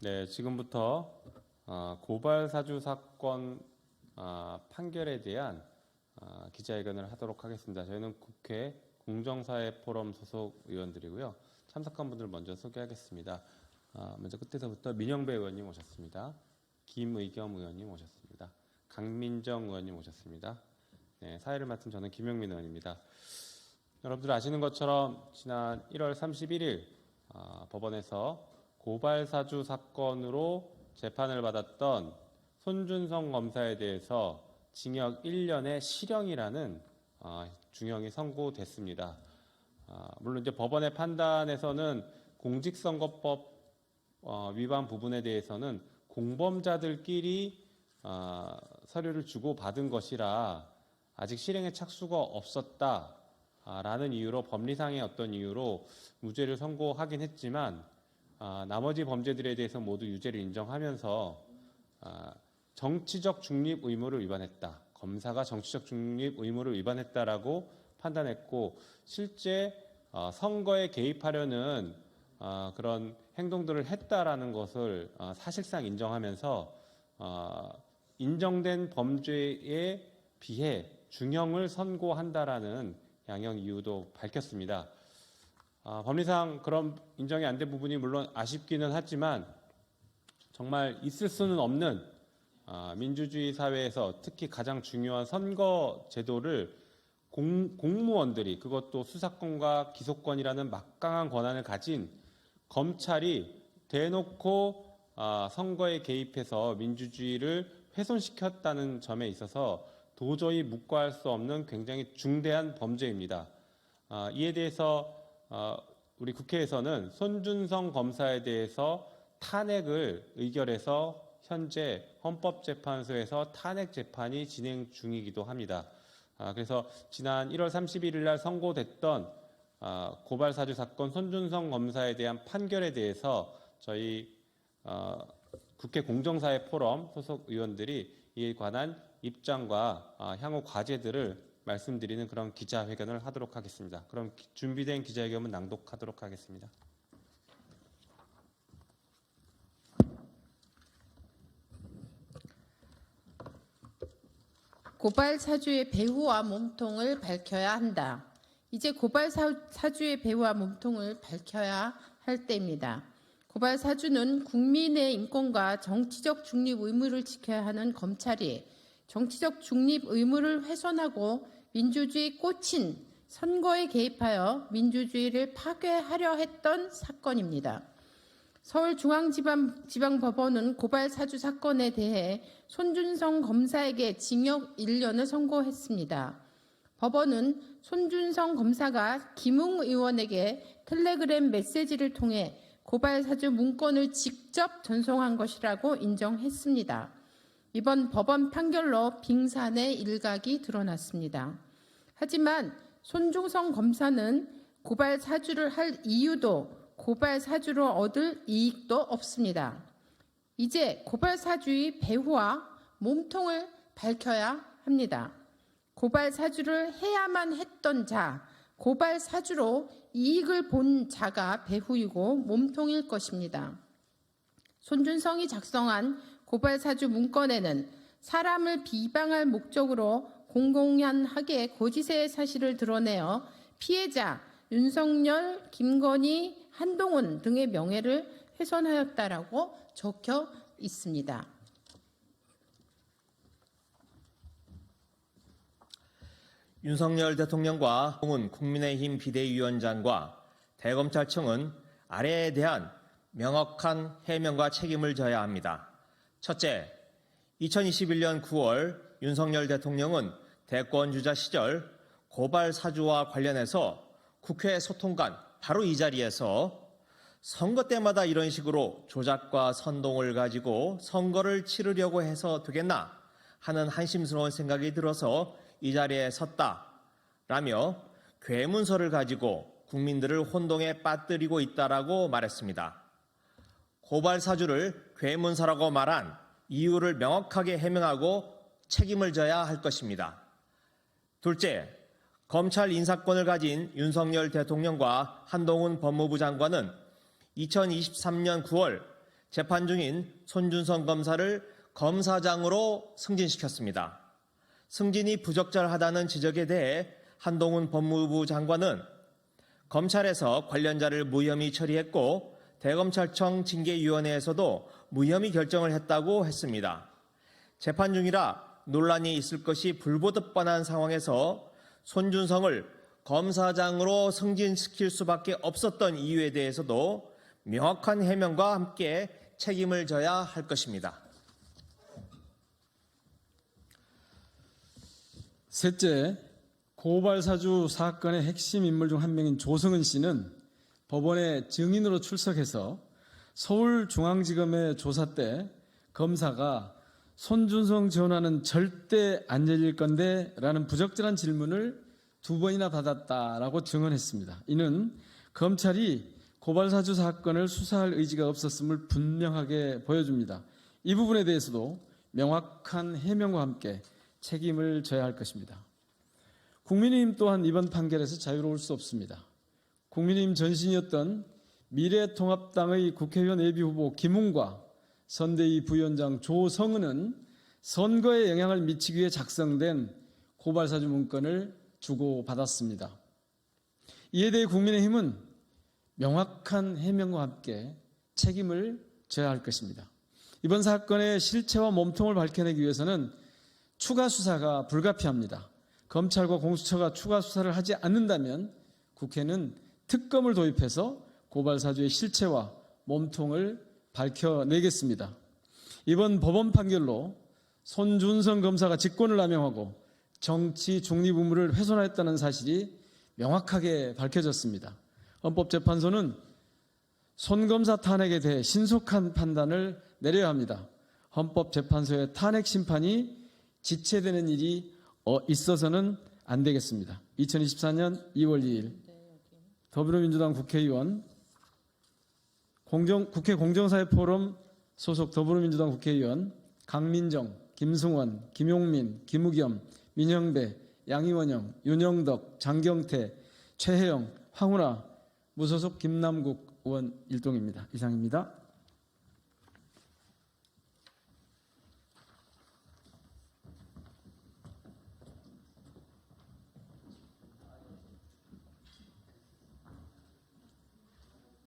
네, 지금부터 고발 사주 사건 판결에 대한 기자회견을 하도록 하겠습니다. 저희는 국회 공정사회 포럼 소속 의원들이고요. 참석한 분들 먼저 소개하겠습니다. 먼저 끝에서부터 민영배 의원님 오셨습니다. 김의겸 의원님 오셨습니다. 강민정 의원님 오셨습니다. 네, 사회를 맡은 저는 김영민 의원입니다. 여러분들 아시는 것처럼 지난 1월 31일 법원에서 고발사주 사건으로 재판을 받았던 손준성 검사에 대해서 징역 1년의 실형이라는 중형이 선고됐습니다. 물론 이제 법원의 판단에서는 공직선거법 위반 부분에 대해서는 공범자들끼리 서류를 주고 받은 것이라 아직 실행에 착수가 없었다라는 이유로 법리상의 어떤 이유로 무죄를 선고하긴 했지만 나머지 범죄들에 대해서 모두 유죄를 인정하면서 정치적 중립 의무를 위반했다. 검사가 정치적 중립 의무를 위반했다라고 판단했고 실제 선거에 개입하려는 그런 행동들을 했다라는 것을 사실상 인정하면서 인정된 범죄에 비해 중형을 선고한다라는 양형 이유도 밝혔습니다. 법리상 그런 인정이 안 된 부분이 물론 아쉽기는 하지만 정말 있을 수는 없는 민주주의 사회에서 특히 가장 중요한 선거 제도를 공무원들이 그것도 수사권과 기소권이라는 막강한 권한을 가진 검찰이 대놓고 선거에 개입해서 민주주의를 훼손시켰다는 점에 있어서 도저히 묵과할 수 없는 굉장히 중대한 범죄입니다. 이에 대해서 우리 국회에서는 손준성 검사에 대해서 탄핵을 의결해서 현재 헌법재판소에서 탄핵 재판이 진행 중이기도 합니다. 그래서 지난 1월 31일 날 선고됐던 고발사주 사건 손준성 검사에 대한 판결에 대해서 저희 국회 공정사회 포럼 소속 의원들이 이에 관한 입장과 향후 과제들을 말씀드리는 그런 기자회견을 하도록 하겠습니다. 그럼 준비된 기자회견은 낭독하도록 하겠습니다. 고발 사주의 배후와 몸통을 밝혀야 한다. 이제 고발 사주의 배후와 몸통을 밝혀야 할 때입니다. 고발 사주는 국민의 인권과 정치적 중립 의무를 지켜야 하는 검찰이 정치적 중립 의무를 훼손하고 민주주의 꽃인 선거에 개입하여 민주주의를 파괴하려 했던 사건입니다. 서울중앙지방법원은 고발 사주 사건에 대해 손준성 검사에게 징역 1년을 선고했습니다. 법원은 손준성 검사가 김웅 의원에게 텔레그램 메시지를 통해 고발 사주 문건을 직접 전송한 것이라고 인정했습니다. 이번 법원 판결로 빙산의 일각이 드러났습니다. 하지만 손준성 검사는 고발 사주를 할 이유도 고발 사주로 얻을 이익도 없습니다. 이제 고발 사주의 배후와 몸통을 밝혀야 합니다. 고발 사주를 해야만 했던 자, 고발 사주로 이익을 본 자가 배후이고 몸통일 것입니다. 손준성이 작성한 고발 사주 문건에는 사람을 비방할 목적으로 공공연하게 거짓의 사실을 드러내어 피해자 윤석열, 김건희, 한동훈 등의 명예를 훼손하였다라고 적혀 있습니다. 윤석열 대통령과 한동훈 국민의힘 비대위원장과 대검찰청은 아래에 대한 명확한 해명과 책임을 져야 합니다. 첫째, 2021년 9월 윤석열 대통령은 대권주자 시절 고발 사주와 관련해서 국회 소통관 바로 이 자리에서 선거 때마다 이런 식으로 조작과 선동을 가지고 선거를 치르려고 해서 되겠나 하는 한심스러운 생각이 들어서 이 자리에 섰다라며 괴문서를 가지고 국민들을 혼동에 빠뜨리고 있다라고 말했습니다. 고발 사주를 괴문서라고 말한 이유를 명확하게 해명하고 책임을 져야 할 것입니다. 둘째, 검찰 인사권을 가진 윤석열 대통령과 한동훈 법무부 장관은 2023년 9월 재판 중인 손준성 검사를 검사장으로 승진시켰습니다. 승진이 부적절하다는 지적에 대해 한동훈 법무부 장관은 검찰에서 관련자를 무혐의 처리했고 대검찰청 징계위원회에서도 무혐의 결정을 했다고 했습니다. 재판 중이라 논란이 있을 것이 불보듯 뻔한 상황에서 손준성을 검사장으로 승진시킬 수밖에 없었던 이유에 대해서도 명확한 해명과 함께 책임을 져야 할 것입니다. 셋째, 고발사주 사건의 핵심 인물 중 한 명인 조성은 씨는 법원에 증인으로 출석해서 서울중앙지검의 조사 때 검사가 손준성 전화는 절대 안 열릴 건데 라는 부적절한 질문을 2번이나 받았다라고 증언했습니다. 이는 검찰이 고발사주 사건을 수사할 의지가 없었음을 분명하게 보여줍니다. 이 부분에 대해서도 명확한 해명과 함께 책임을 져야 할 것입니다. 국민의힘 또한 이번 판결에서 자유로울 수 없습니다. 국민의힘 전신이었던 미래통합당의 국회의원 예비후보 김웅과 선대위 부위원장 조성은은 선거에 영향을 미치기 위해 작성된 고발사주 문건을 주고받았습니다. 이에 대해 국민의힘은 명확한 해명과 함께 책임을 져야 할 것입니다. 이번 사건의 실체와 몸통을 밝혀내기 위해서는 추가 수사가 불가피합니다. 검찰과 공수처가 추가 수사를 하지 않는다면 국회는 특검을 도입해서 고발사주의 실체와 몸통을 밝혀내겠습니다. 이번 법원 판결로 손준성 검사가 직권을 남용하고 정치 중립 의무를 훼손했다는 사실이 명확하게 밝혀졌습니다. 헌법재판소는 손 검사 탄핵에 대해 신속한 판단을 내려야 합니다. 헌법재판소의 탄핵 심판이 지체되는 일이 있어서는 안 되겠습니다. 2024년 2월 2일 더불어민주당 국회의원 국회 공정사회 포럼 소속 더불어민주당 국회의원 강민정, 김승원, 김용민, 김우겸, 민형배, 양이원영, 윤영덕, 장경태, 최혜영, 황운하, 무소속 김남국 의원 일동입니다. 이상입니다.